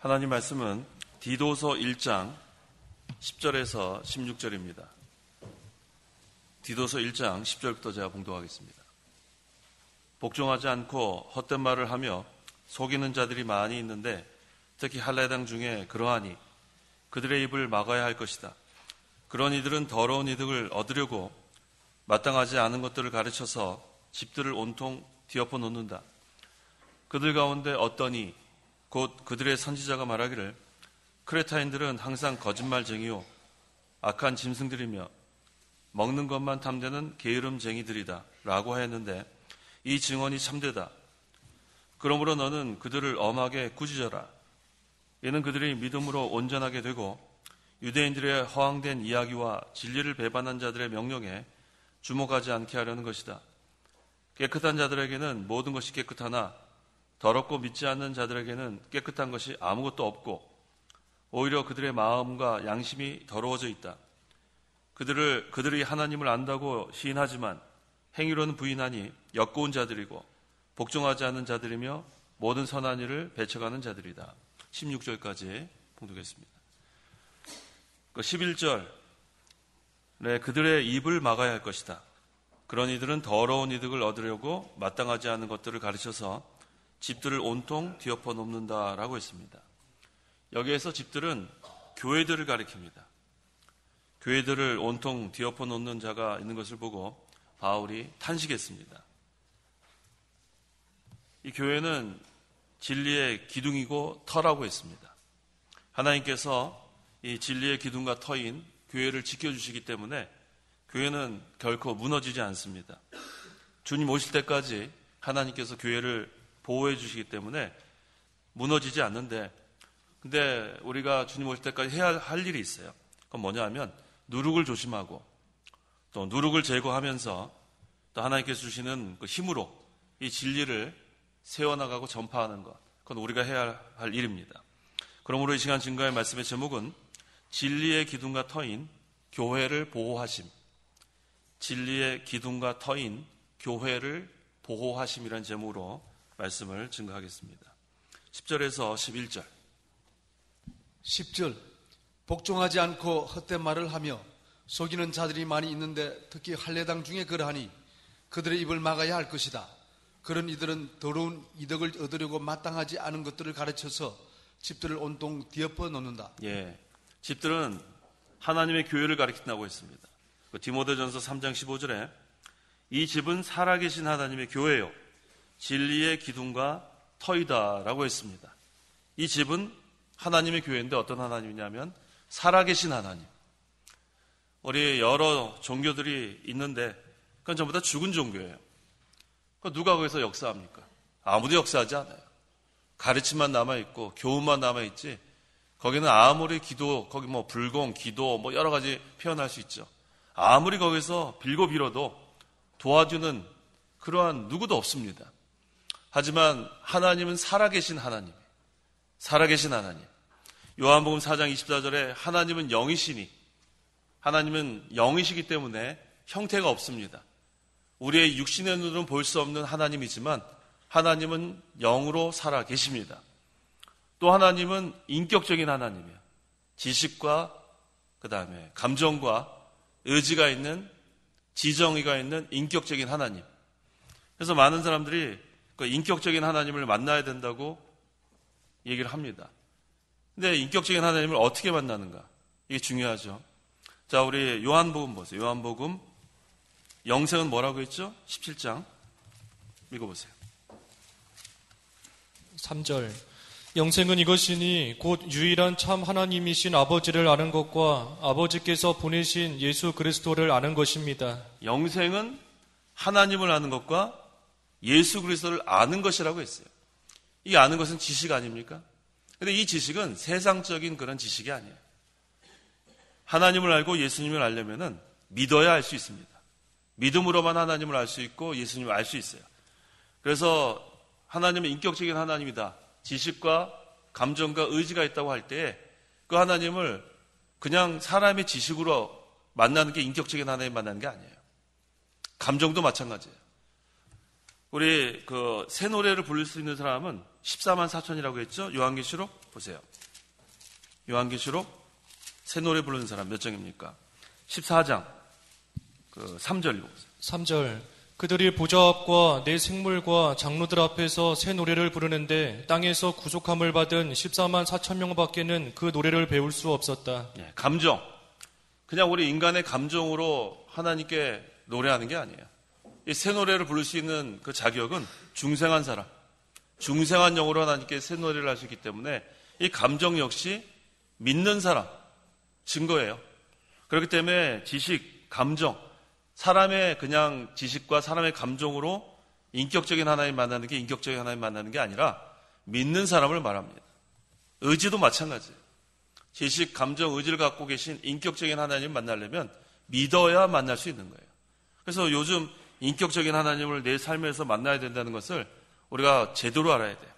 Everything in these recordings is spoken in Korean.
하나님 말씀은 디도서 1장 10절에서 16절입니다. 디도서 1장 10절부터 제가 봉독하겠습니다. 복종하지 않고 헛된 말을 하며 속이는 자들이 많이 있는데 특히 할례당 중에 그러하니 그들의 입을 막아야 할 것이다. 그런 이들은 더러운 이득을 얻으려고 마땅하지 않은 것들을 가르쳐서 집들을 온통 뒤엎어 놓는다. 그들 가운데 어떠니 곧 그들의 선지자가 말하기를 크레타인들은 항상 거짓말쟁이요 악한 짐승들이며 먹는 것만 탐내는 게으름쟁이들이다 라고 하였는데 이 증언이 참되다. 그러므로 너는 그들을 엄하게 꾸짖어라. 이는 그들이 믿음으로 온전하게 되고 유대인들의 허황된 이야기와 진리를 배반한 자들의 명령에 주목하지 않게 하려는 것이다. 깨끗한 자들에게는 모든 것이 깨끗하나 더럽고 믿지 않는 자들에게는 깨끗한 것이 아무것도 없고 오히려 그들의 마음과 양심이 더러워져 있다. 그들이 하나님을 안다고 시인하지만 행위로는 부인하니 역겨운 자들이고 복종하지 않는 자들이며 모든 선한 일을 배척하는 자들이다. 16절까지 봉독했습니다. 11절 그들의 입을 막아야 할 것이다. 그런 이들은 더러운 이득을 얻으려고 마땅하지 않은 것들을 가르쳐서 집들을 온통 뒤엎어 놓는다라고 했습니다. 여기에서 집들은 교회들을 가리킵니다. 교회들을 온통 뒤엎어 놓는 자가 있는 것을 보고 바울이 탄식했습니다. 이 교회는 진리의 기둥이고 터라고 했습니다. 하나님께서 이 진리의 기둥과 터인 교회를 지켜주시기 때문에 교회는 결코 무너지지 않습니다. 주님 오실 때까지 하나님께서 교회를 보호해 주시기 때문에 무너지지 않는데, 근데 우리가 주님 오실 때까지 해야 할 일이 있어요. 그건 뭐냐 하면 누룩을 조심하고 또 누룩을 제거하면서 또 하나님께서 주시는 그 힘으로 이 진리를 세워나가고 전파하는 것, 그건 우리가 해야 할 일입니다. 그러므로 이 시간 증거의 말씀의 제목은 진리의 기둥과 터인 교회를 보호하심, 진리의 기둥과 터인 교회를 보호하심이라는 제목으로 말씀을 증거하겠습니다. 10절에서 11절. 10절 복종하지 않고 헛된 말을 하며 속이는 자들이 많이 있는데 특히 할례당 중에 그러하니 그들의 입을 막아야 할 것이다. 그런 이들은 더러운 이득을 얻으려고 마땅하지 않은 것들을 가르쳐서 집들을 온통 뒤엎어 놓는다. 예, 집들은 하나님의 교회를 가리킨다고 했습니다. 디모데전서 3장 15절에 이 집은 살아계신 하나님의 교회요 진리의 기둥과 터이다라고 했습니다. 이 집은 하나님의 교회인데 어떤 하나님이냐면 살아계신 하나님. 우리 여러 종교들이 있는데 그건 전부 다 죽은 종교예요. 누가 거기서 역사합니까? 아무도 역사하지 않아요. 가르침만 남아있고 교훈만 남아있지 거기는 아무리 기도, 거기 뭐 불공, 기도 뭐 여러 가지 표현할 수 있죠. 아무리 거기서 빌고 빌어도 도와주는 그러한 누구도 없습니다. 하지만 하나님은 살아계신 하나님, 살아계신 하나님. 요한복음 4장 24절에 하나님은 영이시니, 하나님은 영이시기 때문에 형태가 없습니다. 우리의 육신의 눈으로는 볼 수 없는 하나님이지만 하나님은 영으로 살아계십니다. 또 하나님은 인격적인 하나님이에요. 지식과 그 다음에 감정과 의지가 있는, 지정의가 있는 인격적인 하나님. 그래서 많은 사람들이 그 인격적인 하나님을 만나야 된다고 얘기를 합니다. 근데 인격적인 하나님을 어떻게 만나는가? 이게 중요하죠. 자, 우리 요한복음 보세요. 요한복음 영생은 뭐라고 했죠? 17장 읽어보세요. 3절 영생은 이것이니 곧 유일한 참 하나님이신 아버지를 아는 것과 아버지께서 보내신 예수 그리스도를 아는 것입니다. 영생은 하나님을 아는 것과 예수 그리스도를 아는 것이라고 했어요. 이 아는 것은 지식 아닙니까? 근데 이 지식은 세상적인 그런 지식이 아니에요. 하나님을 알고 예수님을 알려면은 믿어야 알 수 있습니다. 믿음으로만 하나님을 알 수 있고 예수님을 알 수 있어요. 그래서 하나님은 인격적인 하나님이다. 지식과 감정과 의지가 있다고 할 때 그 하나님을 그냥 사람의 지식으로 만나는 게 인격적인 하나님 만나는 게 아니에요. 감정도 마찬가지예요. 우리 새 노래를 부를 수 있는 사람은 14만 4천이라고 했죠? 요한계시록 보세요. 요한계시록 새 노래 부르는 사람 몇 장입니까? 14장 3절 읽어보세요. 3절. 그들이 보좌 앞과 내 생물과 장로들 앞에서 새 노래를 부르는데 땅에서 구속함을 받은 14만 4천 명밖에는 그 노래를 배울 수 없었다. 예, 감정. 그냥 우리 인간의 감정으로 하나님께 노래하는 게 아니에요. 이 새 노래를 부를 수 있는 그 자격은 중생한 사람, 중생한 영으로 하나님께 새 노래를 하시기 때문에 이 감정 역시 믿는 사람 증거예요. 그렇기 때문에 지식, 감정, 사람의 그냥 지식과 사람의 감정으로 인격적인 하나님 만나는 게 인격적인 하나님 만나는 게 아니라 믿는 사람을 말합니다. 의지도 마찬가지예요. 지식, 감정, 의지를 갖고 계신 인격적인 하나님을 만나려면 믿어야 만날 수 있는 거예요. 그래서 요즘 인격적인 하나님을 내 삶에서 만나야 된다는 것을 우리가 제대로 알아야 돼요.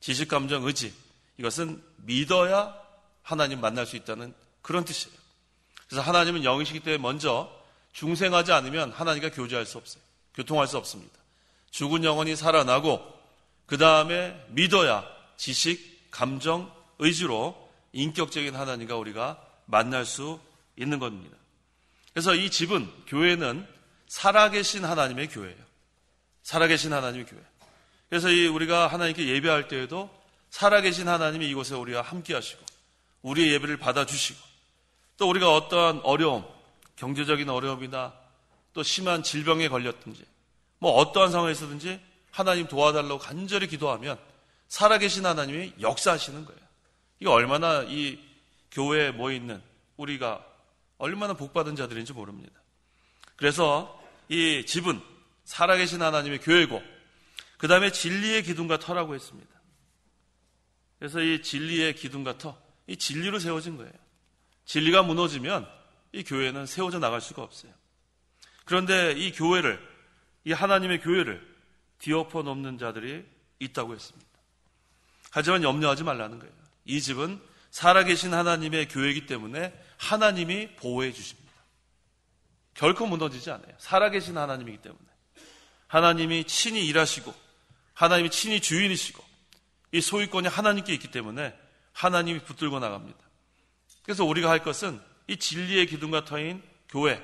지식, 감정, 의지, 이것은 믿어야 하나님 만날 수 있다는 그런 뜻이에요. 그래서 하나님은 영이시기 때문에 먼저 중생하지 않으면 하나님과 교제할 수 없어요. 교통할 수 없습니다. 죽은 영혼이 살아나고 그 다음에 믿어야 지식, 감정, 의지로 인격적인 하나님과 우리가 만날 수 있는 겁니다. 그래서 이 집은, 교회는 살아계신 하나님의 교회예요. 살아계신 하나님의 교회. 그래서 우리가 하나님께 예배할 때에도 살아계신 하나님이 이곳에 우리가 함께 하시고 우리의 예배를 받아주시고 또 우리가 어떠한 어려움, 경제적인 어려움이나 또 심한 질병에 걸렸든지 뭐 어떠한 상황에서든지 하나님 도와달라고 간절히 기도하면 살아계신 하나님이 역사하시는 거예요. 이거 얼마나 이 교회에 모여있는 우리가 얼마나 복받은 자들인지 모릅니다. 그래서 이 집은 살아계신 하나님의 교회고 그 다음에 진리의 기둥과 터라고 했습니다. 그래서 이 진리의 기둥과 터, 이 진리로 세워진 거예요. 진리가 무너지면 이 교회는 세워져 나갈 수가 없어요. 그런데 이 교회를, 이 하나님의 교회를 뒤엎어 놓는 자들이 있다고 했습니다. 하지만 염려하지 말라는 거예요. 이 집은 살아계신 하나님의 교회이기 때문에 하나님이 보호해 주십니다. 결코 무너지지 않아요. 살아계신 하나님이기 때문에. 하나님이 친히 일하시고 하나님이 친히 주인이시고 이 소유권이 하나님께 있기 때문에 하나님이 붙들고 나갑니다. 그래서 우리가 할 것은 이 진리의 기둥과 터인 교회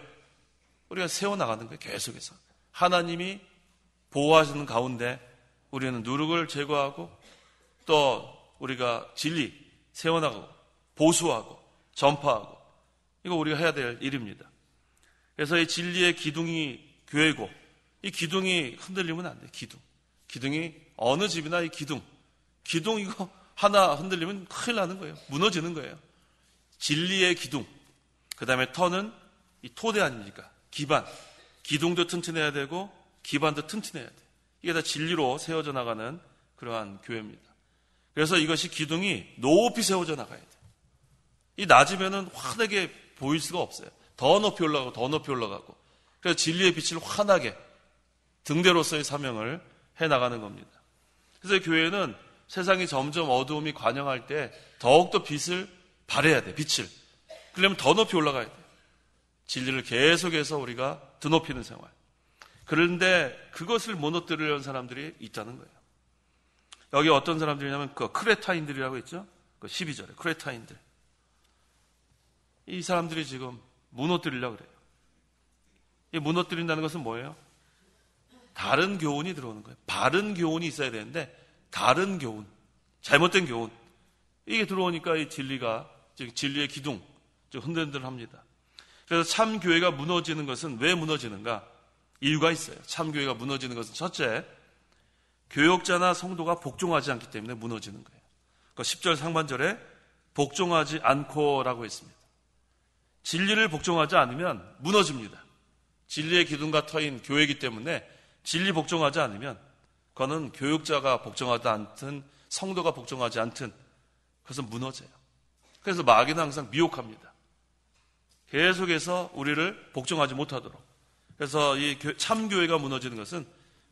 우리가 세워나가는 거예요. 계속해서 하나님이 보호하시는 가운데 우리는 누룩을 제거하고 또 우리가 진리 세워나가고 보수하고 전파하고 이거 우리가 해야 될 일입니다. 그래서 이 진리의 기둥이 교회고 이 기둥이 흔들리면 안 돼요. 기둥이 어느 집이나 이 기둥 이거 하나 흔들리면 큰일 나는 거예요. 무너지는 거예요. 진리의 기둥, 그 다음에 터는 이 토대 아닙니까? 기반, 기둥도 튼튼해야 되고 기반도 튼튼해야 돼요. 이게 다 진리로 세워져 나가는 그러한 교회입니다. 그래서 이것이 기둥이 높이 세워져 나가야 돼요. 이 낮으면은 환하게 보일 수가 없어요. 더 높이 올라가고 더 높이 올라가고 그래서 진리의 빛을 환하게 등대로서의 사명을 해나가는 겁니다. 그래서 교회는 세상이 점점 어두움이 관영할 때 더욱더 빛을 발해야 돼. 빛을. 그러려면 더 높이 올라가야 돼요. 진리를 계속해서 우리가 드높이는 생활. 그런데 그것을 무너뜨리려는 사람들이 있다는 거예요. 여기 어떤 사람들이냐면 그 크레타인들이라고 했죠. 그 12절에 크레타인들. 이 사람들이 지금 무너뜨리려고 그래요. 이 무너뜨린다는 것은 뭐예요? 다른 교훈이 들어오는 거예요. 바른 교훈이 있어야 되는데 다른 교훈, 잘못된 교훈 이게 들어오니까 이 진리가 즉 진리의 기둥 흔들흔들합니다. 그래서 참 교회가 무너지는 것은 왜 무너지는가? 이유가 있어요. 참 교회가 무너지는 것은 첫째, 교역자나 성도가 복종하지 않기 때문에 무너지는 거예요. 그러니까 10절 상반절에 복종하지 않고라고 했습니다. 진리를 복종하지 않으면 무너집니다. 진리의 기둥과 터인 교회이기 때문에 진리 복종하지 않으면 그거는 교역자가 복종하지 않든 성도가 복종하지 않든 그것은 무너져요. 그래서 마귀는 항상 미혹합니다. 계속해서 우리를 복종하지 못하도록. 그래서 이 참교회가 무너지는 것은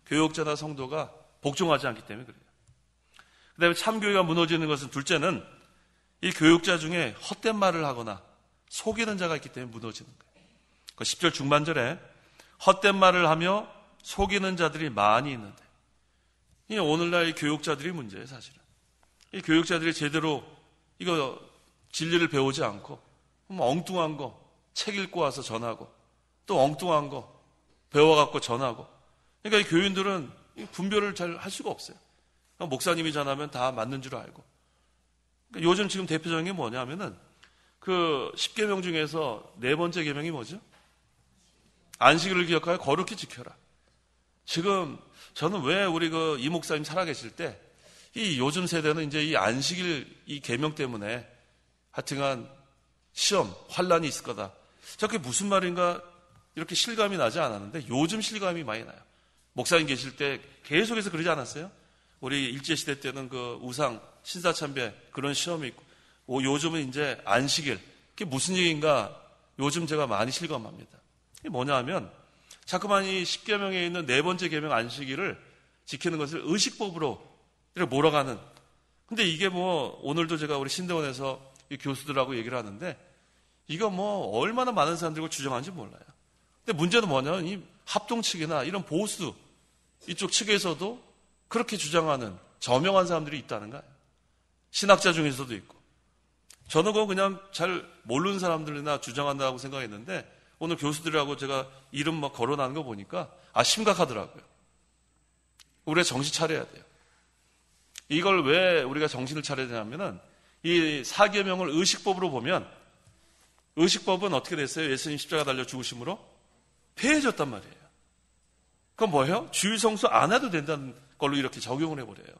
교역자나 성도가 복종하지 않기 때문에 그래요. 그 다음에 참교회가 무너지는 것은 둘째는 이 교역자 중에 헛된 말을 하거나 속이는 자가 있기 때문에 무너지는 거예요. 10절 중반절에 헛된 말을 하며 속이는 자들이 많이 있는데 이 오늘날 이 교역자들이 문제예요. 사실은 이 교역자들이 제대로 이거 진리를 배우지 않고 엉뚱한 거 책 읽고 와서 전하고 또 엉뚱한 거 배워갖고 전하고, 그러니까 이 교인들은 분별을 잘 할 수가 없어요. 목사님이 전하면 다 맞는 줄 알고. 그러니까 요즘 지금 대표적인 게 뭐냐면은 그 10계명 중에서 네 번째 계명이 뭐죠? 안식일을 기억하여 거룩히 지켜라. 지금 저는 왜 우리 그 이 목사님 살아계실 때 이 요즘 세대는 이제 이 안식일 이 계명 때문에 하여튼간 시험, 환란이 있을 거다. 저게 무슨 말인가 이렇게 실감이 나지 않았는데 요즘 실감이 많이 나요. 목사님 계실 때 계속해서 그러지 않았어요? 우리 일제시대 때는 그 우상, 신사참배 그런 시험이 있고, 요즘은 이제 안식일. 그게 무슨 얘기인가 요즘 제가 많이 실감합니다. 이게 뭐냐 하면 자꾸만 이 10계명에 있는 네 번째 계명 안식일을 지키는 것을 의식법으로 이렇게 몰아가는. 근데 이게 뭐 오늘도 제가 우리 신대원에서 이 교수들하고 얘기를 하는데 이거 뭐 얼마나 많은 사람들과 주장하는지 몰라요. 근데 문제는 뭐냐면 이 합동 측이나 이런 보수 이쪽 측에서도 그렇게 주장하는 저명한 사람들이 있다는 거예요. 신학자 중에서도 있고. 저는 그거 그냥 잘 모르는 사람들이나 주장한다고 생각했는데 오늘 교수들하고 제가 이름 막 거론하는 거 보니까 심각하더라고요. 우리가 정신 차려야 돼요. 이걸 왜 우리가 정신을 차려야 되냐면은 이 사계명을 의식법으로 보면 의식법은 어떻게 됐어요? 예수님 십자가 달려 죽으심으로 폐해졌단 말이에요. 그건 뭐예요? 주일 성수 안 해도 된다는 걸로 이렇게 적용을 해버려요.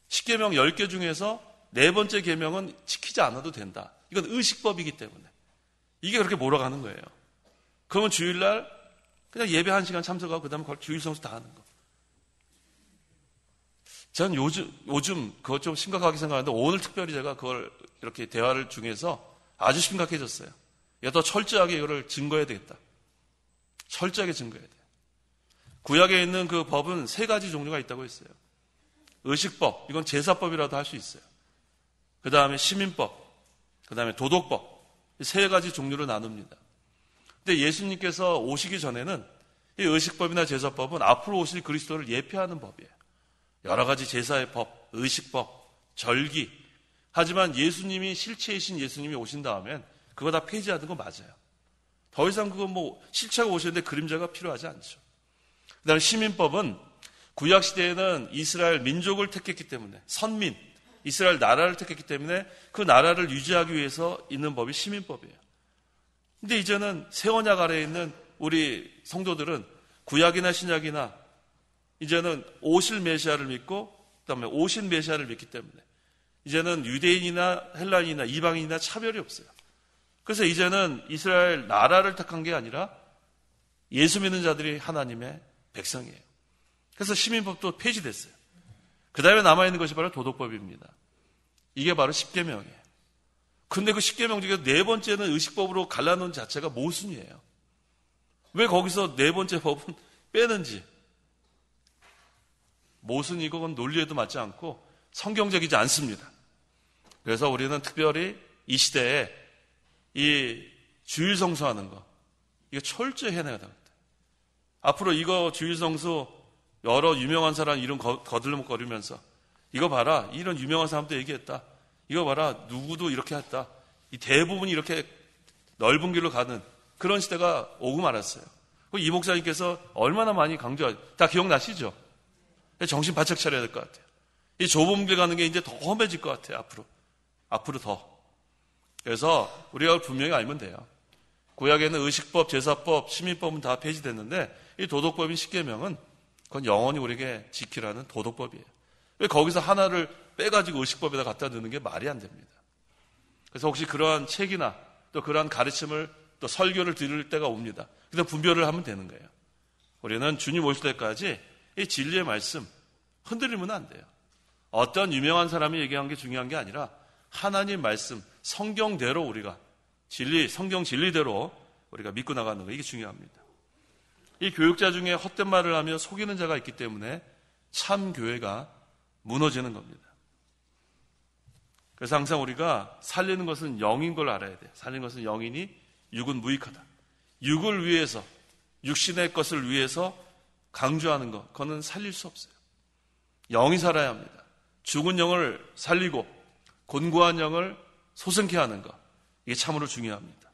10계명 10개 중에서 네 번째 계명은 지키지 않아도 된다. 이건 의식법이기 때문에. 이게 그렇게 몰아가는 거예요. 그러면 주일날 그냥 예배 1시간 참석하고 그 다음에 주일 성수 다 하는 거. 전 요즘 그거 좀 심각하게 생각하는데 오늘 특별히 제가 그걸 이렇게 대화를 중에서 아주 심각해졌어요. 더 철저하게 이거를 증거해야 되겠다. 철저하게 증거해야 돼요. 구약에 있는 그 법은 3가지 종류가 있다고 했어요. 의식법, 이건 제사법이라도 할 수 있어요. 그 다음에 시민법, 그 다음에 도덕법, 이 3가지 종류로 나눕니다. 근데 예수님께서 오시기 전에는 이 의식법이나 제사법은 앞으로 오실 그리스도를 예표하는 법이에요. 여러 가지 제사의 법, 의식법, 절기. 하지만 예수님이 실체이신 예수님이 오신 다음엔 그거 다 폐지하는 거 맞아요. 더 이상 그거 뭐 실체가 오셨는데 그림자가 필요하지 않죠. 그 다음에 시민법은 구약시대에는 이스라엘 민족을 택했기 때문에 선민, 이스라엘 나라를 택했기 때문에 그 나라를 유지하기 위해서 있는 법이 시민법이에요. 근데 이제는 새 언약 아래에 있는 우리 성도들은 구약이나 신약이나 이제는 오실 메시아를 믿고 그다음에 오신 메시아를 믿기 때문에 이제는 유대인이나 헬라인이나 이방인이나 차별이 없어요. 그래서 이제는 이스라엘 나라를 택한 게 아니라 예수 믿는 자들이 하나님의 백성이에요. 그래서 시민법도 폐지됐어요. 그 다음에 남아있는 것이 바로 도덕법입니다. 이게 바로 10계명이에요. 근데 그 10계명 중에 네 번째는 의식법으로 갈라놓은 자체가 모순이에요. 왜 거기서 네 번째 법은 빼는지. 모순이고 그건 논리에도 맞지 않고 성경적이지 않습니다. 그래서 우리는 특별히 이 시대에 이 주일 성수하는 거 이거 철저히 해내야 됩니다. 앞으로 이거 주일 성수 여러 유명한 사람 이름 거들먹거리면서 이거 봐라 이런 유명한 사람도 얘기했다. 이거 봐라 누구도 이렇게 했다. 이 대부분이 이렇게 넓은 길로 가는 그런 시대가 오고 말았어요. 이 목사님께서 얼마나 많이 다 기억나시죠? 정신 바짝 차려야 될 것 같아요. 이 좁은 길 가는 게 이제 더 험해질 것 같아요. 앞으로 더. 그래서 우리가 분명히 알면 돼요. 구약에는 의식법, 제사법, 시민법은 다 폐지됐는데 이 도덕법인 10계명은 그건 영원히 우리에게 지키라는 도덕법이에요. 왜 거기서 하나를 빼가지고 의식법에다 갖다 넣는 게 말이 안 됩니다. 그래서 혹시 그러한 책이나 또 그러한 가르침을 또 설교를 들을 때가 옵니다. 그래서 분별을 하면 되는 거예요. 우리는 주님 오실 때까지 이 진리의 말씀 흔들리면 안 돼요. 어떤 유명한 사람이 얘기한 게 중요한 게 아니라 하나님 말씀, 성경대로 우리가 성경 진리대로 우리가 믿고 나가는 거 이게 중요합니다. 이 교육자 중에 헛된 말을 하며 속이는 자가 있기 때문에 참 교회가 무너지는 겁니다. 그래서 항상 우리가 살리는 것은 영인 걸 알아야 돼요. 살리는 것은 영이니 육은 무익하다. 육을 위해서, 육신의 것을 위해서 강조하는 것, 그거는 살릴 수 없어요. 영이 살아야 합니다. 죽은 영을 살리고 곤고한 영을 소생케 하는 것, 이게 참으로 중요합니다.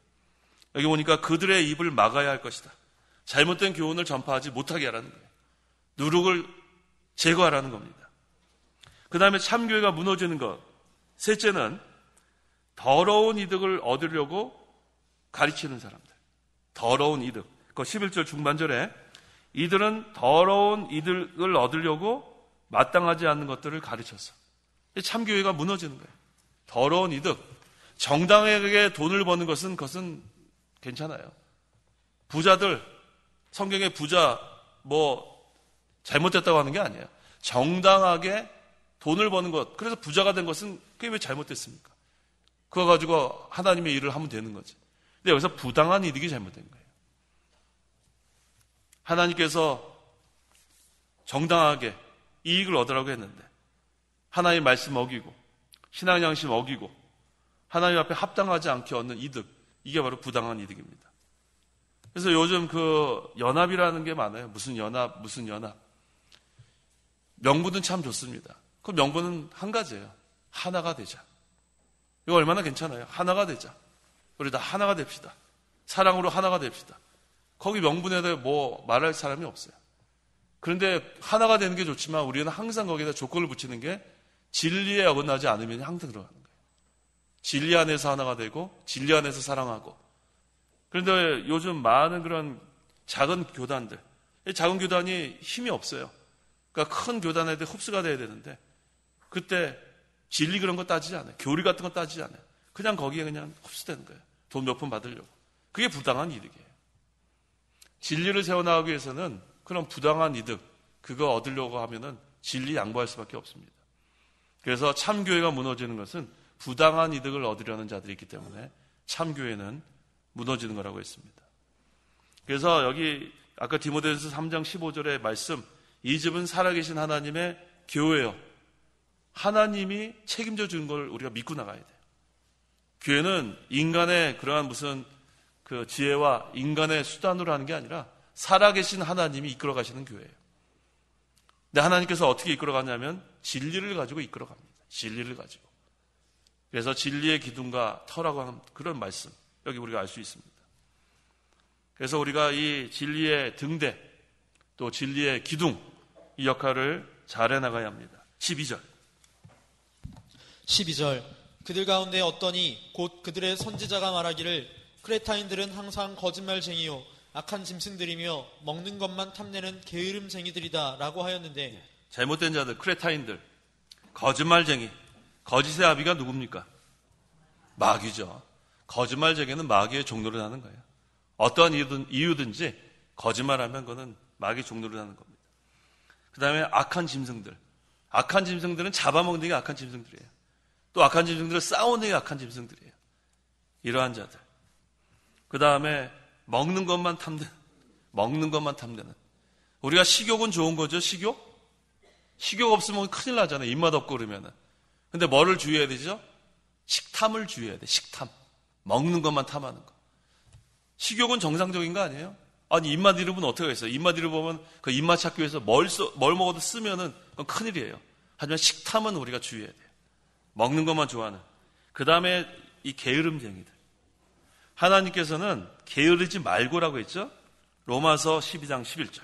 여기 보니까 그들의 입을 막아야 할 것이다. 잘못된 교훈을 전파하지 못하게 하라는 거예요. 누룩을 제거하라는 겁니다. 그 다음에 참교회가 무너지는 것. 셋째는 더러운 이득을 얻으려고 가르치는 사람들. 더러운 이득. 그 11절 중반절에 이들은 더러운 이득을 얻으려고 마땅하지 않는 것들을 가르쳤어. 참교회가 무너지는 거예요. 더러운 이득. 정당하게 돈을 버는 것은 그것은 괜찮아요. 부자들, 성경의 부자 잘못됐다고 하는 게 아니에요. 정당하게 돈을 버는 것, 그래서 부자가 된 것은 그게 왜 잘못됐습니까? 그거 가지고 하나님의 일을 하면 되는 거지. 근데 여기서 부당한 이득이 잘못된 거예요. 하나님께서 정당하게 이익을 얻으라고 했는데 하나님의 말씀 어기고 신앙 양심 어기고 하나님 앞에 합당하지 않게 얻는 이득, 이게 바로 부당한 이득입니다. 그래서 요즘 그 연합이라는 게 많아요. 무슨 연합. 명분은 참 좋습니다. 그 명분은 한 가지예요. 하나가 되자. 이거 얼마나 괜찮아요. 하나가 되자. 우리 다 하나가 됩시다. 사랑으로 하나가 됩시다. 거기 명분에 대해 말할 사람이 없어요. 그런데 하나가 되는 게 좋지만 우리는 항상 거기다 조건을 붙이는 게 진리에 어긋나지 않으면 항상 들어가는 거예요. 진리 안에서 하나가 되고 진리 안에서 사랑하고. 그런데 요즘 많은 그런 작은 교단들, 이 작은 교단이 힘이 없어요. 그러니까 큰 교단에 대해 흡수가 돼야 되는데 그때 진리 그런 거 따지지 않아요. 교리 같은 거 따지지 않아요. 그냥 거기에 그냥 흡수되는 거예요. 돈 몇 푼 받으려고. 그게 부당한 이득이에요. 진리를 세워나가기 위해서는 그런 부당한 이득, 그거 얻으려고 하면은 진리 양보할 수밖에 없습니다. 그래서 참교회가 무너지는 것은 부당한 이득을 얻으려는 자들이 있기 때문에 참교회는 무너지는 거라고 했습니다. 그래서 여기 아까 디모데전서 3장 15절의 말씀, 이 집은 살아계신 하나님의 교회요. 하나님이 책임져 주는 걸 우리가 믿고 나가야 돼요. 교회는 인간의 그러한 무슨 그 지혜와 인간의 수단으로 하는 게 아니라 살아계신 하나님이 이끌어 가시는 교회예요. 근데 하나님께서 어떻게 이끌어 가냐면 진리를 가지고 이끌어 갑니다. 진리를 가지고. 그래서 진리의 기둥과 터라고 하는 그런 말씀, 여기 우리가 알 수 있습니다. 그래서 우리가 이 진리의 등대, 또 진리의 기둥, 이 역할을 잘 해나가야 합니다. 12절. 그들 가운데 어떠니 곧 그들의 선지자가 말하기를 크레타인들은 항상 거짓말쟁이요 악한 짐승들이며 먹는 것만 탐내는 게으름쟁이들이다 라고 하였는데, 잘못된 자들, 크레타인들, 거짓말쟁이, 거짓의 아비가 누굽니까? 마귀죠. 거짓말쟁이는 마귀의 종노릇 하는 거예요. 어떠한 이유든지 거짓말하면 그거는 마귀의 종노릇 하는 겁니다. 그 다음에 악한 짐승들. 악한 짐승들은 잡아먹는 게 악한 짐승들이에요. 또 악한 짐승들은 싸우는 게 악한 짐승들이에요. 이러한 자들. 그 다음에 먹는 것만 탐내는. 우리가 식욕은 좋은 거죠, 식욕? 식욕 없으면 큰일 나잖아요. 입맛 없고 그러면은. 근데 뭐를 주의해야 되죠? 식탐을 주의해야 돼, 식탐. 먹는 것만 탐하는 거. 식욕은 정상적인 거 아니에요? 아니, 입맛 잃으면 어떻게 하겠어요? 입맛 잃어보면 그 입맛 찾기 위해서 뭘 먹어도 쓰면은 그건 큰일이에요. 하지만 식탐은 우리가 주의해야 돼요. 먹는 것만 좋아하는. 그 다음에 이 게으름쟁이들. 하나님께서는 게으르지 말고라고 했죠? 로마서 12장 11절.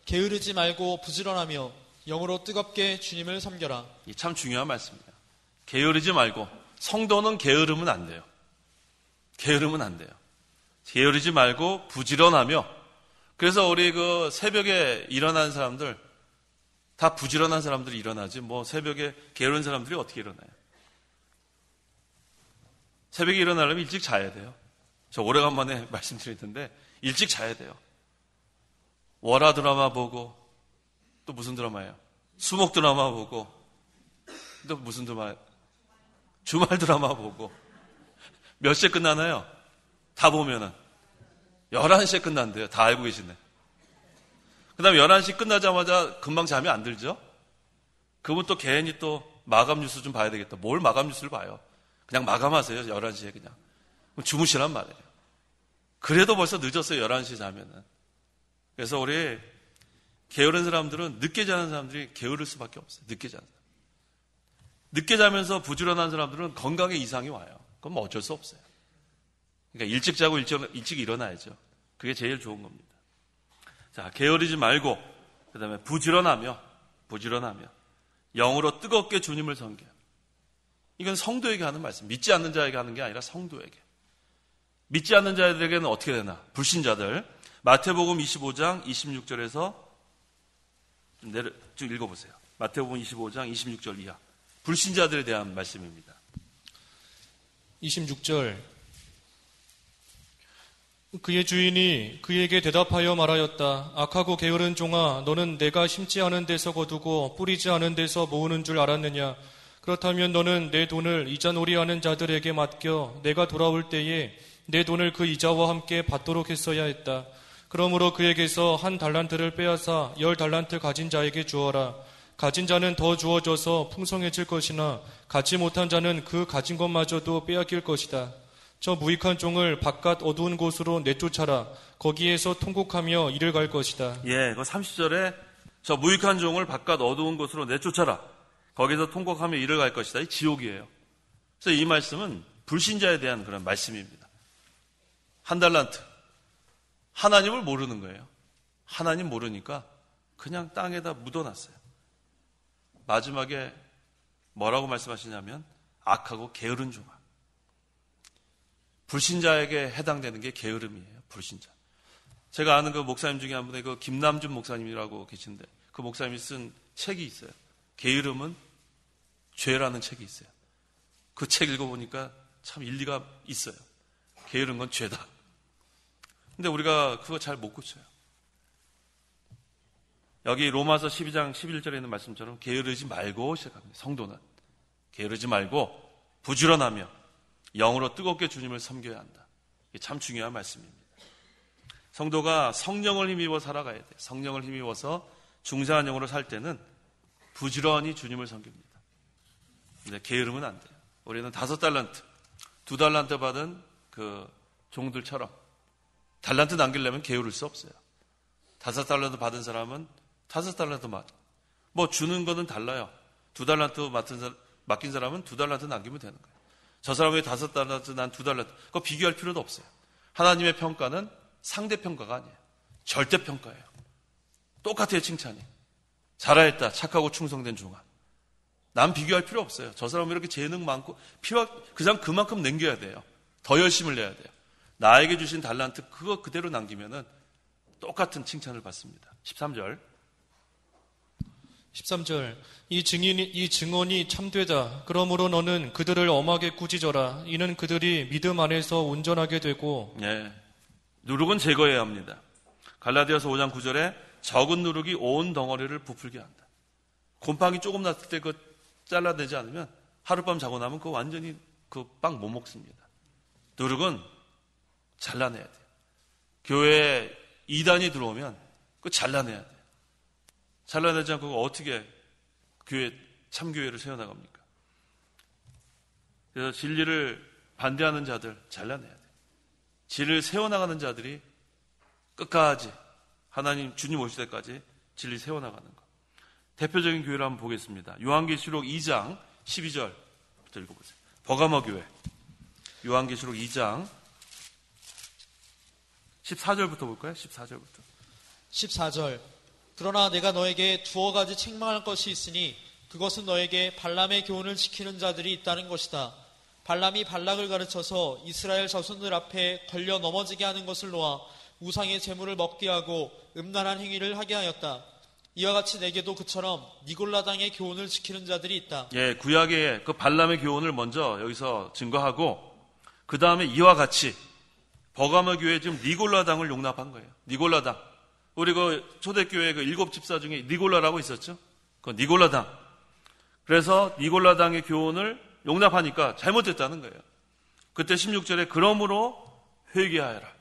게으르지 말고 부지런하며 영으로 뜨겁게 주님을 섬겨라. 이 참 중요한 말씀입니다. 게으르지 말고. 성도는 게으르면 안 돼요. 게으르면 안 돼요. 게으르지 말고 부지런하며. 그래서 우리 그 새벽에 일어나는 사람들 다 부지런한 사람들이 일어나지 뭐 새벽에 게으른 사람들이 어떻게 일어나요? 새벽에 일어나려면 일찍 자야 돼요. 저 오래간만에 말씀드렸는데 일찍 자야 돼요. 월화 드라마 보고 또 무슨 드라마예요? 수목 드라마 보고 또 무슨 드라마? 주말 드라마 보고 몇 시에 끝나나요? 다 보면은 11시에 끝난대요. 다 알고 계시네. 그 다음에 11시 끝나자마자 금방 잠이 안 들죠? 그분 또 괜히 또 마감 뉴스 좀 봐야 되겠다. 뭘 마감 뉴스를 봐요? 그냥 마감하세요. 11시에 그냥. 그럼 주무시란 말이에요. 그래도 벌써 늦었어요. 11시에 자면은. 그래서 우리 게으른 사람들은 늦게 자는 사람들이 게으를 수밖에 없어요. 늦게 자는 사람. 늦게 자면서 부지런한 사람들은 건강에 이상이 와요. 그건 뭐 어쩔 수 없어요. 그러니까 일찍 자고 일찍 일어나야죠. 그게 제일 좋은 겁니다. 자, 게으르지 말고 그 다음에 부지런하며 영으로 뜨겁게 주님을 섬겨. 이건 성도에게 하는 말씀. 믿지 않는 자에게 하는 게 아니라 성도에게. 믿지 않는 자들에게는 어떻게 되나? 불신자들. 마태복음 25장 26절에서 쭉 읽어보세요. 마태복음 25장 26절 이하. 불신자들에 대한 말씀입니다. 26절. 그의 주인이 그에게 대답하여 말하였다. 악하고 게으른 종아, 너는 내가 심지 않은 데서 거두고 뿌리지 않은 데서 모으는 줄 알았느냐? 그렇다면 너는 내 돈을 이자놀이하는 자들에게 맡겨 내가 돌아올 때에 내 돈을 그 이자와 함께 받도록 했어야 했다. 그러므로 그에게서 1달란트를 빼앗아 10달란트 가진 자에게 주어라. 가진 자는 더 주어져서 풍성해질 것이나 갖지 못한 자는 그 가진 것마저도 빼앗길 것이다. 저 무익한 종을 바깥 어두운 곳으로 내쫓아라. 거기에서 통곡하며 이를 갈 것이다. 예, 그 30절에 저 무익한 종을 바깥 어두운 곳으로 내쫓아라. 거기서 통곡하며 이를 갈 것이다. 이 지옥이에요. 그래서 이 말씀은 불신자에 대한 그런 말씀입니다. 1달란트. 하나님을 모르는 거예요. 하나님 모르니까 그냥 땅에다 묻어놨어요. 마지막에 뭐라고 말씀하시냐면 악하고 게으른 종아. 불신자에게 해당되는 게 게으름이에요. 불신자. 제가 아는 그 목사님 중에 한 분의 그 김남준 목사님이라고 계신데 그 목사님이 쓴 책이 있어요. 게으름은 죄라는 책이 있어요. 그 책 읽어보니까 참 일리가 있어요. 게으른 건 죄다. 근데 우리가 그거 잘 못 고쳐요. 여기 로마서 12장 11절에 있는 말씀처럼 게으르지 말고 시작합니다. 성도는 게으르지 말고 부지런하며 영으로 뜨겁게 주님을 섬겨야 한다. 이게 참 중요한 말씀입니다. 성도가 성령을 힘입어 살아가야 돼요. 성령을 힘입어서 중생한 영으로 살 때는 부지런히 주님을 섬깁니다. 근데 게으르면 안 돼요. 우리는 5달란트, 2달란트 받은 그 종들처럼 달란트 남기려면 게으를 수 없어요. 5달란트 받은 사람은 5달란트 뭐 주는 거는 달라요. 2달란트 맡긴 사람은 2달란트 남기면 되는 거예요. 저 사람이 5달란트, 난 2달란트. 그거 비교할 필요도 없어요. 하나님의 평가는 상대평가가 아니에요. 절대평가예요. 똑같아요, 칭찬이. 잘하였다, 착하고 충성된 종아. 남 비교할 필요 없어요. 저 사람은 이렇게 재능 많고 그냥 그만큼 남겨야 돼요. 더 열심을 내야 돼요. 나에게 주신 달란트 그거 그대로 남기면은 똑같은 칭찬을 받습니다. 13절. 이 증언이 참되다. 그러므로 너는 그들을 엄하게 꾸짖어라. 이는 그들이 믿음 안에서 온전하게 되고. 예, 누룩은 제거해야 합니다. 갈라디아서 5장 9절에 적은 누룩이 온 덩어리를 부풀게 한다. 곰팡이 조금 났을 때 그거 잘라내지 않으면 하룻밤 자고 나면 그거 완전히 그 빵 못 먹습니다. 누룩은 잘라내야 돼요. 교회에 이단이 들어오면 그거 잘라내야 돼요. 잘라내지 않고 그거 어떻게 참교회를 세워나갑니까? 그래서 진리를 반대하는 자들 잘라내야 돼요. 진리를 세워나가는 자들이 끝까지 하나님 주님 오실 때까지 진리 세워나가는 것. 대표적인 교회를 한번 보겠습니다. 요한계시록 2장 12절부터 읽어보세요. 버가모 교회. 요한계시록 2장 14절부터 볼까요? 14절부터. 14절. 그러나 내가 너에게 2가지 책망할 것이 있으니 그것은 너에게 발람의 교훈을 지키는 자들이 있다는 것이다. 발람이 발락을 가르쳐서 이스라엘 자손들 앞에 걸려 넘어지게 하는 것을 놓아 우상의 제물을 먹게 하고 음란한 행위를 하게 하였다. 이와 같이 내게도 그처럼 니골라당의 교훈을 지키는 자들이 있다. 예, 구약의 그 발람의 교훈을 먼저 여기서 증거하고 그 다음에 이와 같이 버가모 교회 지금 니골라당을 용납한 거예요. 니골라당. 우리 그 초대교회 그 7집사 중에 니골라라고 있었죠? 그 니골라당. 그래서 니골라당의 교훈을 용납하니까 잘못됐다는 거예요. 그때 16절에 그러므로 회개하여라.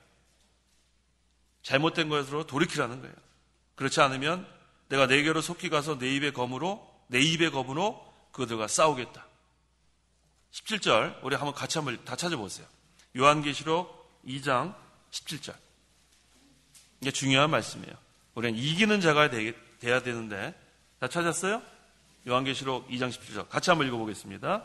잘못된 것으로 돌이키라는 거예요. 그렇지 않으면 내가 내게로 속히 가서 내 입의 검으로 그들과 싸우겠다. 17절 우리 같이 한번 다 찾아보세요. 요한계시록 2장 17절. 이게 중요한 말씀이에요. 우리는 이기는 자가 돼야 되는데, 다 찾았어요? 요한계시록 2장 17절 같이 한번 읽어보겠습니다.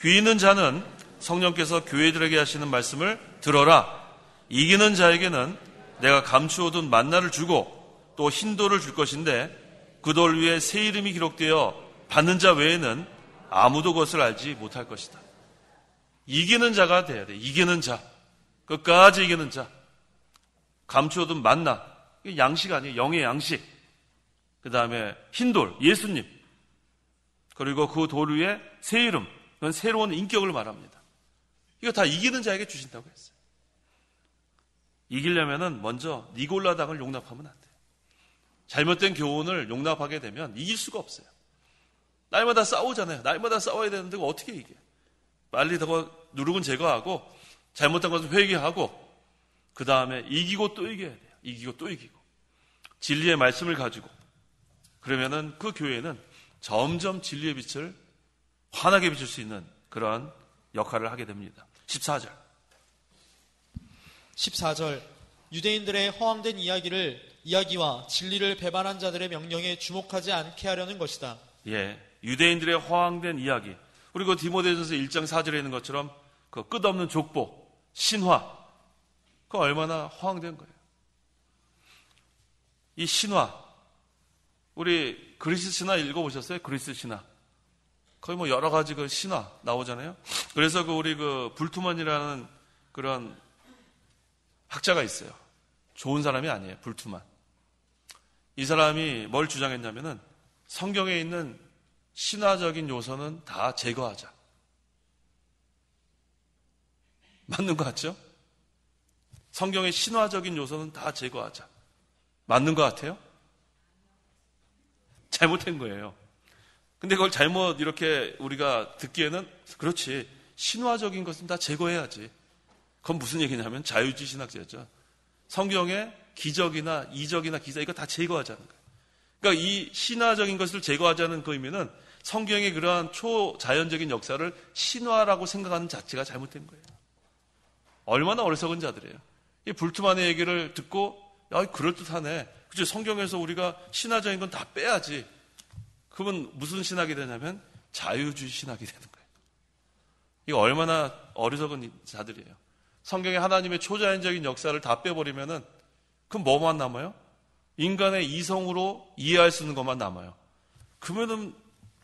귀 있는 자는 성령께서 교회들에게 하시는 말씀을 들어라. 이기는 자에게는 내가 감추어둔 만나를 주고 또 흰돌을 줄 것인데 그 돌 위에 새 이름이 기록되어 받는 자 외에는 아무도 그것을 알지 못할 것이다. 이기는 자가 돼야 돼. 이기는 자. 끝까지 이기는 자. 감추어둔 만나. 이게 양식 아니에요. 영의 양식. 그 다음에 흰돌, 예수님. 그리고 그 돌 위에 새 이름. 그건 새로운 인격을 말합니다. 이거 다 이기는 자에게 주신다고 했어요. 이기려면은 먼저 니골라당을 용납하면 안 돼요. 잘못된 교훈을 용납하게 되면 이길 수가 없어요. 날마다 싸우잖아요. 날마다 싸워야 되는데 어떻게 이겨? 빨리 더 누룩은 제거하고 잘못한 것은 회개하고 그 다음에 이기고 또 이겨야 돼요. 이기고 또 이기고 진리의 말씀을 가지고 그러면은 그 교회는 점점 진리의 빛을 환하게 비출 수 있는 그런 역할을 하게 됩니다. 14절 유대인들의 허황된 이야기와 진리를 배반한 자들의 명령에 주목하지 않게 하려는 것이다. 예, 유대인들의 허황된 이야기. 그리고 디모데전서 1장 4절에 있는 것처럼 그 끝없는 족보, 신화. 그거 얼마나 허황된 거예요. 이 신화. 우리 그리스 신화 읽어보셨어요? 그리스 신화. 거의 뭐 여러 가지 그 신화 나오잖아요. 그래서 우리 불투만이라는 그런 학자가 있어요. 좋은 사람이 아니에요. 불투만. 이 사람이 뭘 주장했냐면은 성경에 있는 신화적인 요소는 다 제거하자. 맞는 것 같죠? 성경의 신화적인 요소는 다 제거하자. 맞는 것 같아요? 잘못된 거예요. 근데 그걸 잘못 이렇게 우리가 듣기에는 그렇지. 신화적인 것은 다 제거해야지. 그건 무슨 얘기냐면 자유주의 신학자죠. 성경의 기적이나 이적이나 기사 이거 다 제거하자는 거예요. 그러니까 이 신화적인 것을 제거하자는 그 의미는 성경의 그러한 초자연적인 역사를 신화라고 생각하는 자체가 잘못된 거예요. 얼마나 어리석은 자들이에요. 이 불투만의 얘기를 듣고 야, 그럴듯하네. 그죠? 성경에서 우리가 신화적인 건 다 빼야지. 그러면 무슨 신학이 되냐면 자유주의 신학이 되는 거예요. 이거 얼마나 어리석은 자들이에요. 성경에 하나님의 초자연적인 역사를 다 빼버리면은 그럼 뭐만 남아요? 인간의 이성으로 이해할 수 있는 것만 남아요. 그러면은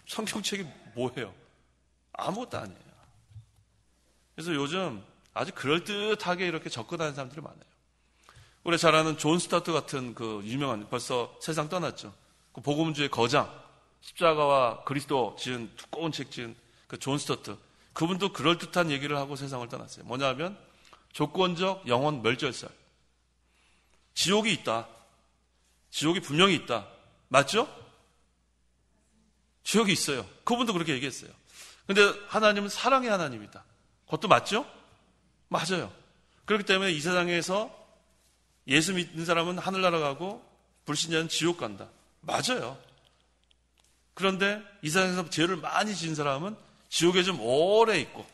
성경책이 뭐예요? 아무것도 아니에요. 그래서 요즘 아주 그럴듯하게 이렇게 접근하는 사람들이 많아요. 우리 잘 아는 존 스타트 같은 그 유명한 벌써 세상 떠났죠. 그 복음주의 거장, 십자가와 그리스도 지은 두꺼운 책 지은 그 존 스타트. 그분도 그럴듯한 얘기를 하고 세상을 떠났어요. 뭐냐면 조건적 영혼 멸절설. 지옥이 있다. 지옥이 분명히 있다. 맞죠? 지옥이 있어요. 그분도 그렇게 얘기했어요. 근데 하나님은 사랑의 하나님이다. 그것도 맞죠? 맞아요. 그렇기 때문에 이 세상에서 예수 믿는 사람은 하늘나라 가고 불신자는 지옥 간다. 맞아요. 그런데 이 세상에서 죄를 많이 지은 사람은 지옥에 좀 오래 있고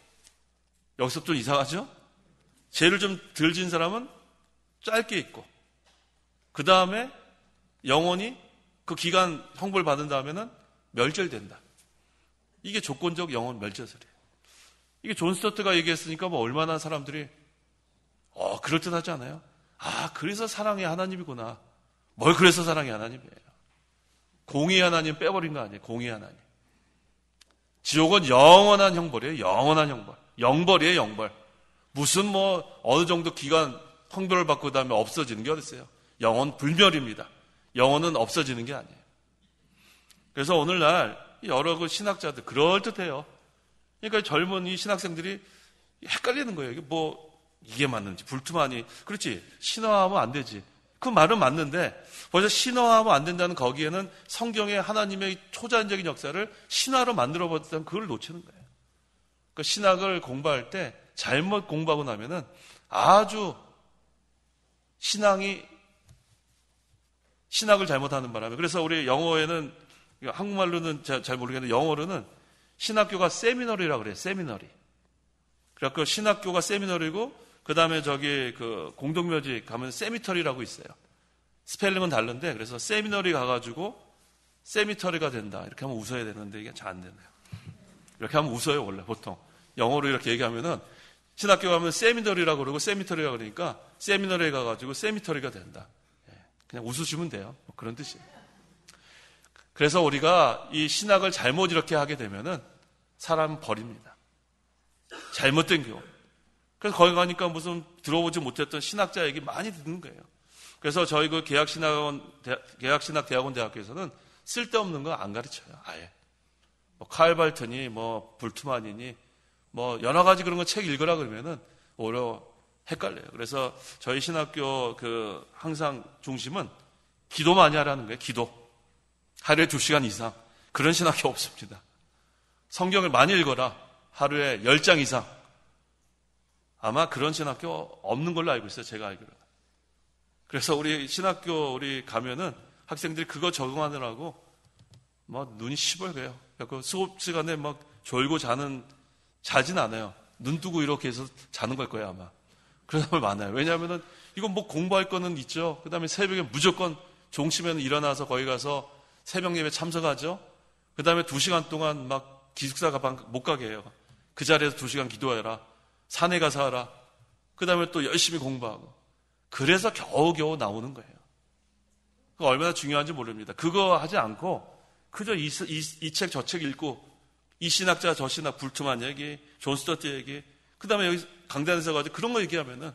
여기서 좀 이상하죠? 죄를 좀 덜 지은 사람은 짧게 있고 그 다음에 영원히 그 기간 형벌 받은 다음에는 멸절된다. 이게 조건적 영혼 멸절설이에요. 이게 존 스타트가 얘기했으니까 뭐 얼마나 사람들이 그럴듯하지 않아요? 아, 그래서 사랑의 하나님이구나. 뭘 그래서 사랑의 하나님이에요. 공의의 하나님 빼버린 거 아니에요. 공의의 하나님. 지옥은 영원한 형벌이에요. 영원한 형벌. 영벌이에요. 영벌. 무슨 어느 정도 기간 형벌을 받고 그다음에 없어지는 게 어딨어요. 영원 불멸입니다. 영혼은 없어지는 게 아니에요. 그래서 오늘날 여러 그 신학자들 그럴듯해요. 그러니까 젊은 이 신학생들이 헷갈리는 거예요. 이게 맞는지 불투만이 그렇지 신화하면 안 되지. 그 말은 맞는데 벌써 신화하면 안 된다는 거기에는 성경의 하나님의 초자연적인 역사를 신화로 만들어버렸다면 그걸 놓치는 거예요. 그 신학을 공부할 때 잘못 공부하고 나면은 아주 신학을 잘못하는 바람에 그래서 우리 영어에는 한국말로는 잘 모르겠는데 영어로는 신학교가 세미너리라고 그래요. 세미너리. 그래서 신학교가 세미너리고 그 다음에 그 공동묘지 가면 세미터리라고 있어요. 스펠링은 다른데, 그래서 세미너리 가가지고 세미터리가 된다. 이렇게 하면 웃어야 되는데 이게 잘 안 되네요. 이렇게 하면 웃어요, 원래 보통. 영어로 이렇게 얘기하면은 신학교 가면 세미너리라고 그러고 세미터리라 그러니까 세미너리에 가가지고 세미터리가 된다. 그냥 웃으시면 돼요. 뭐 그런 뜻이에요. 그래서 우리가 이 신학을 잘못 이렇게 하게 되면은 사람 버립니다. 잘못된 교훈. 그래서 거기 가니까 무슨 들어보지 못했던 신학자 얘기 많이 듣는 거예요. 그래서 저희 그 계약신학대학원 대학교에서는 쓸데없는 거 안 가르쳐요. 아예. 뭐 칼발트니 뭐 불트만이니 뭐 여러 가지 그런 거 책 읽으라 그러면은 오히려 헷갈려요. 그래서 저희 신학교 그 항상 중심은 기도 많이 하라는 거예요. 기도. 하루에 2시간 이상. 그런 신학교 없습니다. 성경을 많이 읽어라. 하루에 10장 이상. 아마 그런 신학교 없는 걸로 알고 있어요. 제가 알기로는. 그래서 우리 신학교 우리 가면은 학생들이 그거 적응하느라고 뭐 눈이 시뻘개요. 그 수업 시간에 막 졸고 자진 않아요. 눈 뜨고 이렇게 해서 자는 걸 거예요, 아마. 그런 사람이 많아요. 왜냐하면은 이건 뭐 공부할 거는 있죠. 그 다음에 새벽에 무조건 종치면 일어나서 거기 가서 새벽 예배 참석하죠. 그 다음에 2시간 동안 막 기숙사 가방 못 가게 해요. 그 자리에서 2시간 기도해라. 산에 가서 하라. 그 다음에 또 열심히 공부하고. 그래서 겨우겨우 나오는 거예요. 그거 얼마나 중요한지 모릅니다. 그거 하지 않고 그저 이 책 저 책 읽고 이 신학자 저 신학 불투만 얘기, 존 스튜어트 얘기, 그 다음에 여기 강단에서 가지고 그런 거 얘기하면은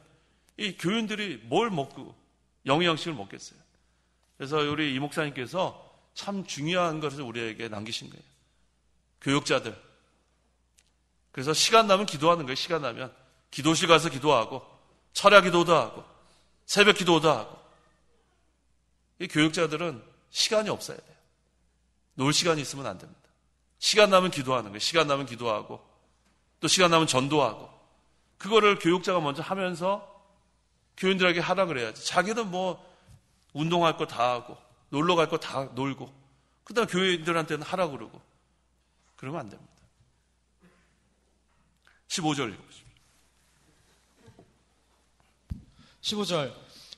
이 교인들이 뭘 먹고 영양식을 먹겠어요. 그래서 우리 이 목사님께서 참 중요한 것을 우리에게 남기신 거예요. 교육자들. 그래서 시간 나면 기도하는 거예요. 시간 나면 기도실 가서 기도하고 철야 기도도 하고 새벽 기도도 하고. 이 교육자들은 시간이 없어야 돼요. 놀 시간이 있으면 안 됩니다. 시간 나면 기도하는 거예요. 시간 나면 기도하고 또 시간 나면 전도하고. 그거를 교육자가 먼저 하면서 교인들에게 하라 그래야지. 자기는 뭐 운동할 거 다 하고 놀러 갈 거 다 놀고 그 다음에 교인들한테는 하라 그러고. 그러면 안 됩니다. 15절 읽어보십시오. 15절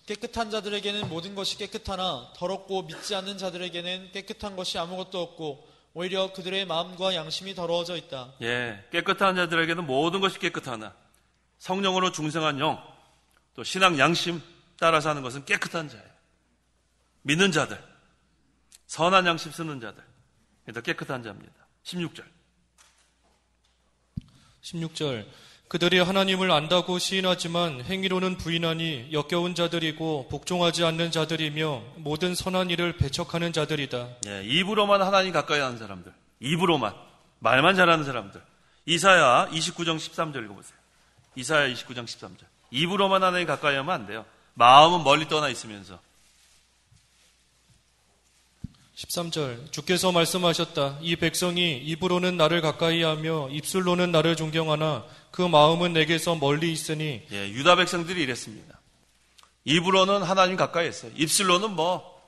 깨끗한 자들에게는 모든 것이 깨끗하나 더럽고 믿지 않는 자들에게는 깨끗한 것이 아무것도 없고 오히려 그들의 마음과 양심이 더러워져 있다. 예, 깨끗한 자들에게는 모든 것이 깨끗하나 성령으로 중생한 영, 또 신앙 양심 따라 사는 것은 깨끗한 자예요. 믿는 자들, 선한 양심 쓰는 자들, 더 깨끗한 자입니다. 16절 그들이 하나님을 안다고 시인하지만 행위로는 부인하니 역겨운 자들이고 복종하지 않는 자들이며 모든 선한 일을 배척하는 자들이다. 예, 입으로만 하나님 가까이 하는 사람들, 입으로만 말만 잘하는 사람들. 이사야 29장 13절 읽어보세요. 이사야 29장 13절. 입으로만 하나님 가까이 하면 안 돼요. 마음은 멀리 떠나 있으면서. 13절 주께서 말씀하셨다. 이 백성이 입으로는 나를 가까이하며 입술로는 나를 존경하나 그 마음은 내게서 멀리 있으니. 예, 유다 백성들이 이랬습니다. 입으로는 하나님 가까이 했어요. 입술로는 뭐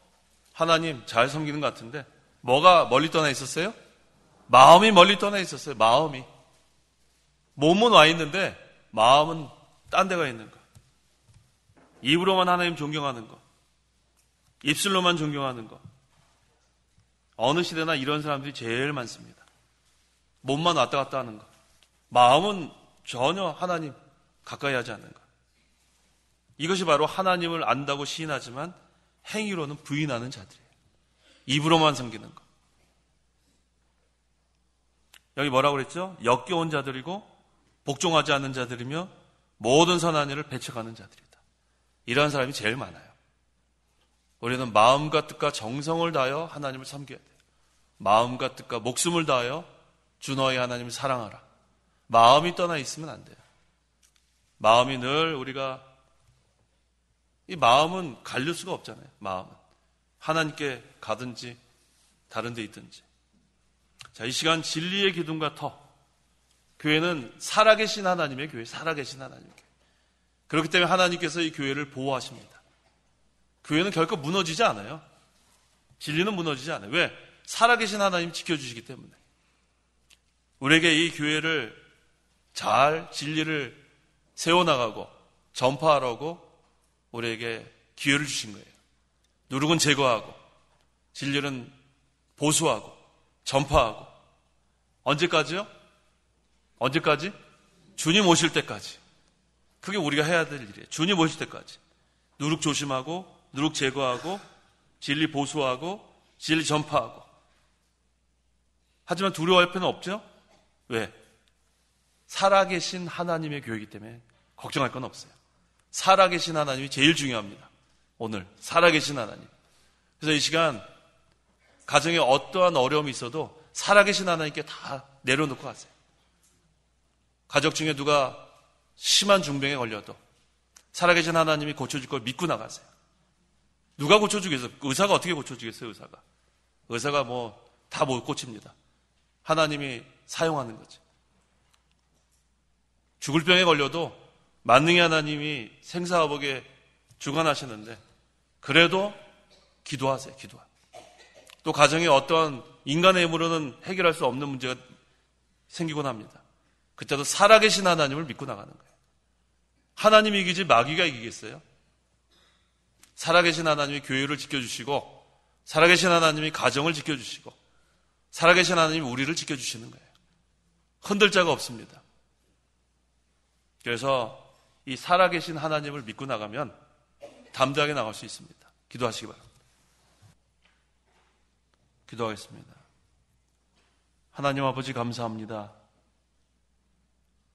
하나님 잘 섬기는 것 같은데 뭐가 멀리 떠나 있었어요? 마음이 멀리 떠나 있었어요. 마음이. 몸은 와 있는데 마음은 딴 데가 있는 거. 입으로만 하나님 존경하는 거. 입술로만 존경하는 거. 어느 시대나 이런 사람들이 제일 많습니다. 몸만 왔다 갔다 하는 거. 마음은 전혀 하나님 가까이 하지 않는 거. 이것이 바로 하나님을 안다고 시인하지만 행위로는 부인하는 자들이에요. 입으로만 섬기는 거. 여기 뭐라고 그랬죠? 역겨운 자들이고 복종하지 않는 자들이며 모든 선한 일을 배척하는 자들이다. 이런 사람이 제일 많아요. 우리는 마음과 뜻과 정성을 다하여 하나님을 섬겨야 돼요. 마음과 뜻과 목숨을 다하여 주 너의 하나님을 사랑하라. 마음이 떠나 있으면 안 돼요. 마음이 늘 우리가 이 마음은 갈릴 수가 없잖아요. 마음은 하나님께 가든지 다른 데 있든지. 자, 이 시간 진리의 기둥과 터. 교회는 살아계신 하나님의 교회, 살아계신 하나님의 교회. 그렇기 때문에 하나님께서 이 교회를 보호하십니다. 교회는 결코 무너지지 않아요. 진리는 무너지지 않아요. 왜? 살아계신 하나님 지켜주시기 때문에. 우리에게 이 교회를 잘 진리를 세워나가고 전파하라고 우리에게 기회를 주신 거예요. 누룩은 제거하고 진리는 보수하고 전파하고. 언제까지요? 언제까지? 주님 오실 때까지. 그게 우리가 해야 될 일이에요. 주님 오실 때까지. 누룩 조심하고 누룩 제거하고 진리 보수하고 진리 전파하고. 하지만 두려워할 필요는 없죠? 왜? 살아계신 하나님의 교회이기 때문에 걱정할 건 없어요. 살아계신 하나님이 제일 중요합니다. 오늘 살아계신 하나님. 그래서 이 시간 가정에 어떠한 어려움이 있어도 살아계신 하나님께 다 내려놓고 가세요. 가족 중에 누가 심한 중병에 걸려도 살아계신 하나님이 고쳐줄 걸 믿고 나가세요. 누가 고쳐주겠어요? 의사가 어떻게 고쳐주겠어요? 의사가 뭐 다 못 고칩니다. 하나님이 사용하는 거죠. 죽을 병에 걸려도 만능의 하나님이 생사화복에 주관하시는데 그래도 기도하세요. 또 가정에 어떠한 인간의 힘으로는 해결할 수 없는 문제가 생기곤 합니다. 그때도 살아계신 하나님을 믿고 나가는 거예요. 하나님이 이기지 마귀가 이기겠어요? 살아계신 하나님이 교회를 지켜주시고 살아계신 하나님이 가정을 지켜주시고 살아계신 하나님이 우리를 지켜주시는 거예요. 흔들 자가 없습니다. 그래서 이 살아계신 하나님을 믿고 나가면 담대하게 나갈 수 있습니다. 기도하시기 바랍니다. 기도하겠습니다. 하나님 아버지 감사합니다.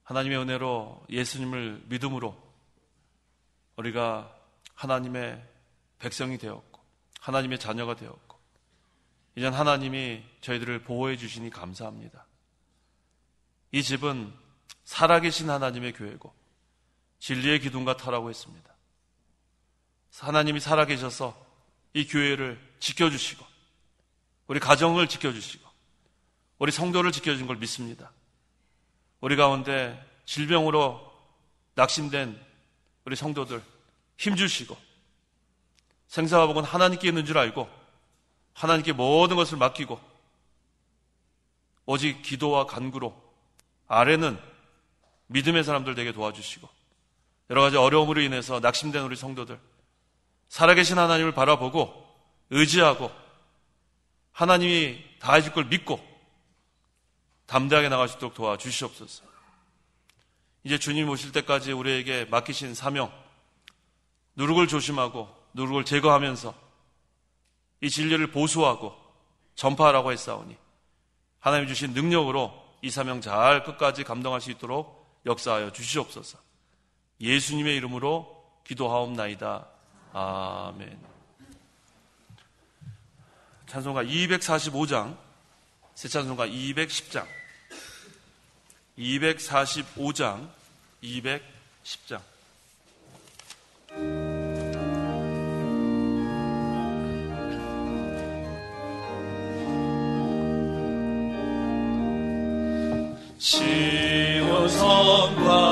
하나님의 은혜로 예수님을 믿음으로 우리가 하나님의 백성이 되었고 하나님의 자녀가 되었고 이젠 하나님이 저희들을 보호해 주시니 감사합니다. 이 집은 살아계신 하나님의 교회고 진리의 기둥과 터라고 했습니다. 하나님이 살아계셔서 이 교회를 지켜주시고 우리 가정을 지켜주시고 우리 성도를 지켜주신 걸 믿습니다. 우리 가운데 질병으로 낙심된 우리 성도들 힘주시고 생사화복은 하나님께 있는 줄 알고 하나님께 모든 것을 맡기고 오직 기도와 간구로 아래는 믿음의 사람들 되게 도와주시고 여러 가지 어려움으로 인해서 낙심된 우리 성도들 살아계신 하나님을 바라보고 의지하고 하나님이 다 해줄 걸 믿고 담대하게 나갈 수 있도록 도와주시옵소서. 이제 주님 오실 때까지 우리에게 맡기신 사명 누룩을 조심하고 누룩을 제거하면서 이 진리를 보수하고 전파하라고 했사오니 하나님 주신 능력으로 이 사명 잘 끝까지 감당할 수 있도록 역사하여 주시옵소서. 예수님의 이름으로 기도하옵나이다. 아멘. 찬송가 245장, 새 찬송가 210장, 245장, 210장. 시온성과